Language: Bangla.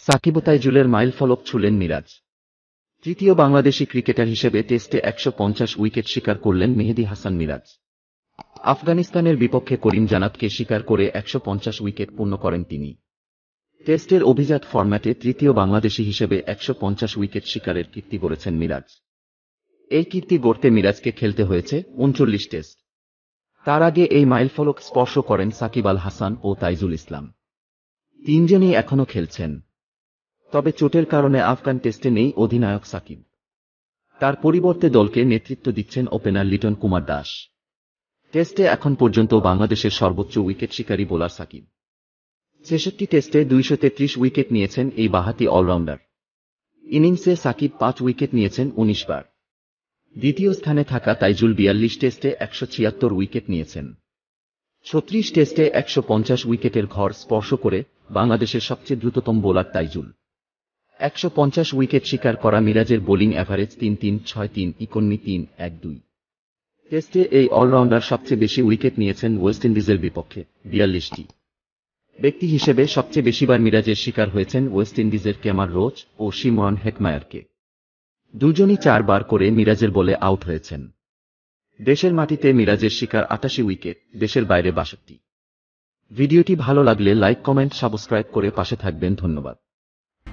সাকিব ও তাইজুলের মাইলফলক ছুঁলেন মিরাজ। তৃতীয় বাংলাদেশি ক্রিকেটার হিসেবে টেস্টে ১৫০ উইকেট শিকার করলেন মেহেদী হাসান মিরাজ। আফগানিস্তানের বিপক্ষে করিম জানাতকে শিকার করে ১৫০ উইকেট পূর্ণ করেন তিনি। টেস্টের অভিজাত ফরম্যাটে তৃতীয় বাংলাদেশি হিসেবে ১৫০ উইকেট শিকারের কীর্তি গড়েছেন মিরাজ। এই কীর্তি গড়তে মিরাজকে খেলতে হয়েছে ৩৯ টেস্ট। তার আগে এই মাইলফলক স্পর্শ করেন সাকিব আল হাসান ও তাইজুল ইসলাম। তিনজনই এখনও খেলছেন। তবে চোটের কারণে আফগান টেস্টে নেই অধিনায়ক সাকিব। তার পরিবর্তে দলকে নেতৃত্ব দিচ্ছেন ওপেনার লিটন কুমার দাস। টেস্টে এখন পর্যন্ত বাংলাদেশের সর্বোচ্চ উইকেট শিকারী বোলার সাকিব। ৬৬ টেস্টে ২৩৩ উইকেট নিয়েছেন এই বাঁহাতি অলরাউন্ডার। ইনিংসে সাকিব ৫ উইকেট নিয়েছেন ১৯ বার। দ্বিতীয় স্থানে থাকা তাইজুল ৪২ টেস্টে ১৭৬ উইকেট নিয়েছেন। ৩৬ টেস্টে ১৫০ উইকেটের ঘর স্পর্শ করে বাংলাদেশের সবচেয়ে দ্রুততম বোলার তাইজুল। ১৫০ উইকেট শিকার করা মিরাজের বোলিং অ্যাভারেজ ৩-৩-৬-৩ ৩-৩-১-২। টেস্টে এই অলরাউন্ডার সবচেয়ে বেশি উইকেট নিয়েছেন ওয়েস্ট ইন্ডিজের বিপক্ষে ৪২টি। ব্যক্তি হিসেবে সবচেয়ে বেশিবার মিরাজের শিকার হয়েছেন ওয়েস্ট ইন্ডিজের কেমার রোচ ও শিমরন হেটমায়ারকে। দুজনই ৪ বার করে মিরাজের বলে আউট হয়েছেন। দেশের মাটিতে মিরাজের শিকার ৮৮ উইকেট, দেশের বাইরে ৬২। ভিডিওটি ভালো লাগলে লাইক, কমেন্ট, সাবস্ক্রাইব করে পাশে থাকবেন। ধন্যবাদ।